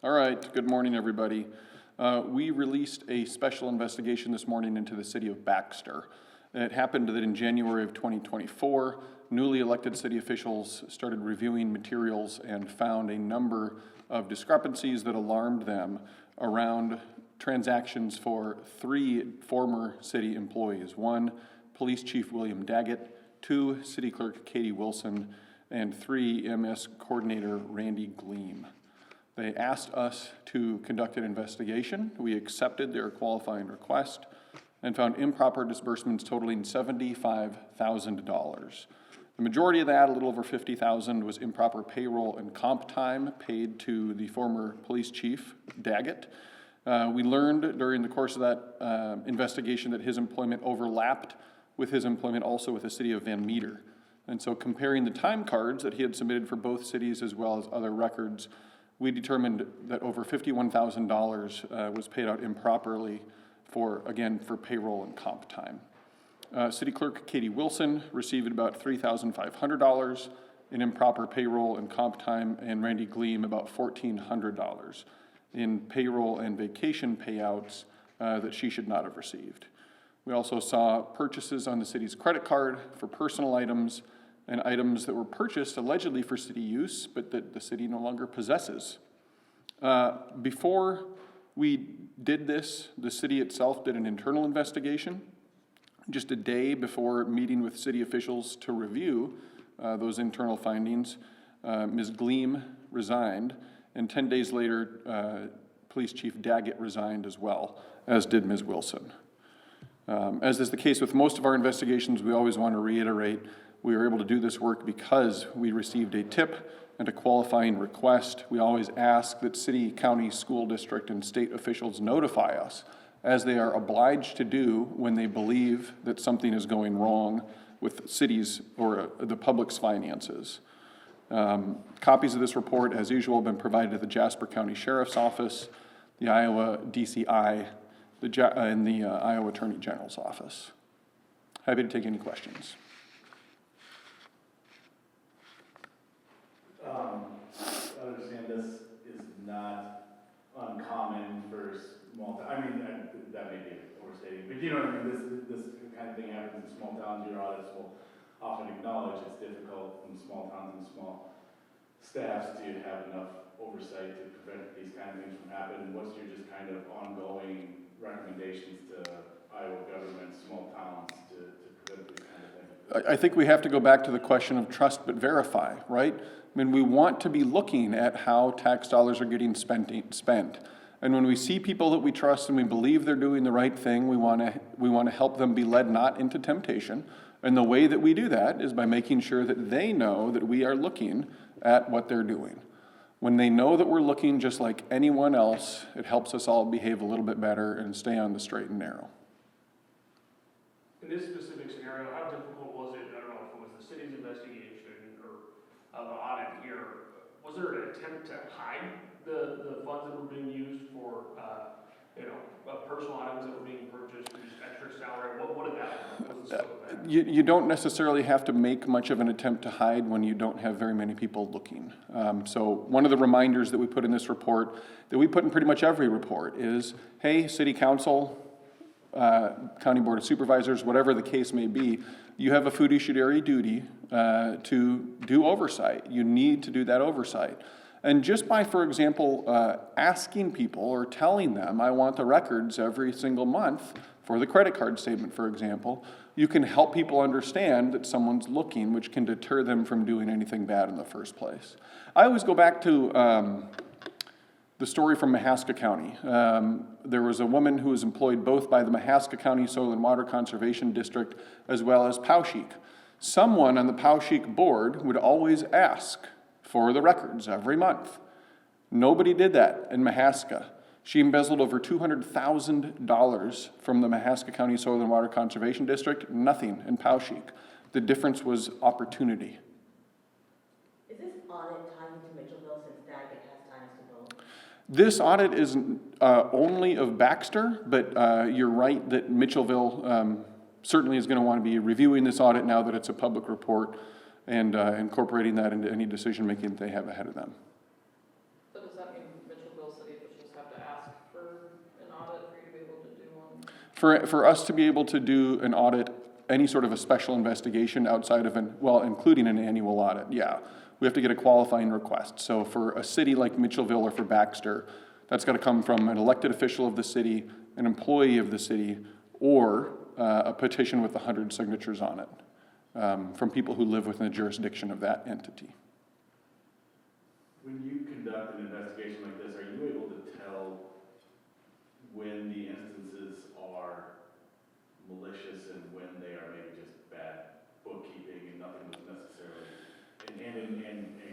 All right, good morning, everybody. We released a special investigation this morning into the City of Baxter. It happened that in January of 2024, newly elected city officials started reviewing materials and found a number of discrepancies that alarmed them around transactions for 3 former city employees. 1, Police Chief William Daggett, 2, City Clerk Katie Wilson, and 3, MS Coordinator Randy Gleam. They asked us to conduct an investigation. We accepted their qualifying request and found improper disbursements totaling $75,000. The majority of that, a little over $50,000, was improper payroll and comp time paid to the former police chief, Daggett. We learned during the course of that investigation that his employment overlapped with his employment also with the city of Van Meter. And so comparing the time cards that he had submitted for both cities as well as other records, we determined that over $51,000 was paid out improperly for payroll and comp time. City Clerk Katie Wilson received about $3,500 in improper payroll and comp time, and Randy Gleam about $1,400 in payroll and vacation payouts that she should not have received. We also saw purchases on the city's credit card for personal items and items that were purchased allegedly for city use, but that the city no longer possesses. Before we did this, the city itself did an internal investigation. Just a day before meeting with city officials to review those internal findings, Ms. Gleam resigned, and 10 days later, Police Chief Daggett resigned as well, as did Ms. Wilson. As is the case with most of our investigations, we always want to reiterate we were able to do this work because we received a tip and a qualifying request. We always ask that city, county, school district, and state officials notify us, as they are obliged to do when they believe that something is going wrong with cities or the public's finances. Copies of this report, as usual, have been provided to the Jasper County Sheriff's Office, the Iowa DCI, and the Iowa Attorney General's Office. Happy to take any questions. I understand this is not uncommon for small towns. I mean, that may be overstating, but you know what I mean? This kind of thing happens in small towns. Your audits will often acknowledge it's difficult in small towns and small staffs to have enough oversight to prevent these kind of things from happening. What's your just kind of ongoing recommendations to Iowa government, small towns to prevent these kind of things? I think we have to go back to the question of trust but verify, right? I mean, we want to be looking at how tax dollars are getting spent. And when we see people that we trust and we believe they're doing the right thing, we want to help them be led not into temptation. And the way that we do that is by making sure that they know that we are looking at what they're doing. When they know that we're looking just like anyone else, it helps us all behave a little bit better and stay on the straight and narrow. In this specific scenario, how difficult was it, I don't know if it was the city's investigation or the audit here, was there an attempt to hide the funds that were being used for, personal items that were being purchased, just extra salary? What did that look like? What was the scope of that? You don't necessarily have to make much of an attempt to hide when you don't have very many people looking. So one of the reminders that we put in this report, that we put in pretty much every report, is, hey, City Council, County Board of Supervisors, whatever the case may be, you have a fiduciary duty to do oversight. You need to do that oversight. And just by, for example, asking people or telling them, I want the records every single month for the credit card statement, for example, you can help people understand that someone's looking, which can deter them from doing anything bad in the first place. I always go back to the story from Mahaska County. There was a woman who was employed both by the Mahaska County Soil and Water Conservation District as well as Poweshiek. Someone on the Poweshiek board would always ask for the records every month. Nobody did that in Mahaska. She embezzled over $200,000 from the Mahaska County Soil and Water Conservation District, nothing in Poweshiek. The difference was opportunity. Is this audit tied into Mitchellville since Daggett has ties to both? This audit is only of Baxter, but you're right that Mitchellville certainly is going to want to be reviewing this audit now that it's a public report and incorporating that into any decision making that they have ahead of them. So does that mean Mitchellville Mitchellville city officials have to ask for an audit for you to be able to do one? For us to be able to do an audit, any sort of a special investigation outside of including an annual audit, yeah, we have to get a qualifying request. So for a city like Mitchellville or for Baxter, that's got to come from an elected official of the city, an employee of the city, or a petition with 100 signatures on it from people who live within the jurisdiction of that entity. When you conduct an investigation like this, are you able to tell when the instances are malicious and when they are maybe just bad bookkeeping and nothing was necessarily, and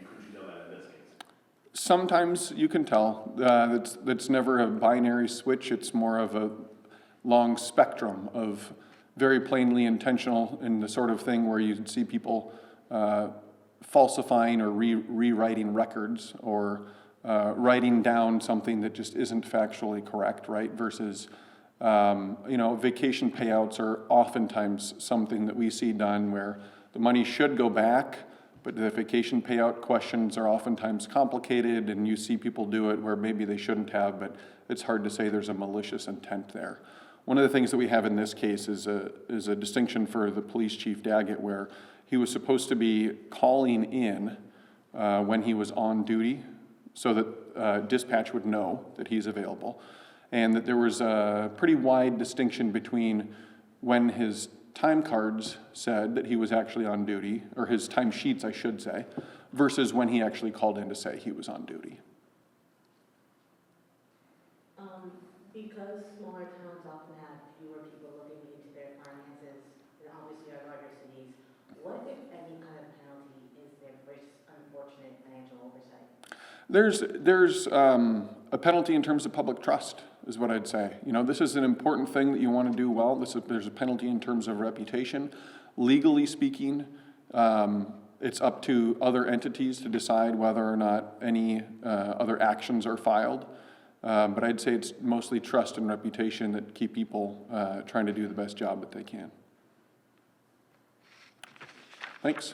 could you tell that in this case? Sometimes you can tell. That's never a binary switch. It's more of a long spectrum of very plainly intentional and the sort of thing where you see people falsifying or rewriting records or writing down something that just isn't factually correct, right? Versus, vacation payouts are oftentimes something that we see done where the money should go back, but the vacation payout questions are oftentimes complicated, and you see people do it where maybe they shouldn't have, but it's hard to say there's a malicious intent there. One of the things that we have in this case is a distinction for the police chief Daggett, where he was supposed to be calling in when he was on duty so that dispatch would know that he's available, and that there was a pretty wide distinction between when his time cards said that he was actually on duty, or his time sheets, I should say, versus when he actually called in to say he was on duty. Because smaller towns often have fewer people looking into their finances, and obviously our larger cities, what, if any, kind of penalty is there for unfortunate financial oversight? There's a penalty in terms of public trust, is what I'd say. This is an important thing that you want to do well. There's a penalty in terms of reputation. Legally speaking, it's up to other entities to decide whether or not any other actions are filed. But I'd say it's mostly trust and reputation that keep people trying to do the best job that they can. Thanks.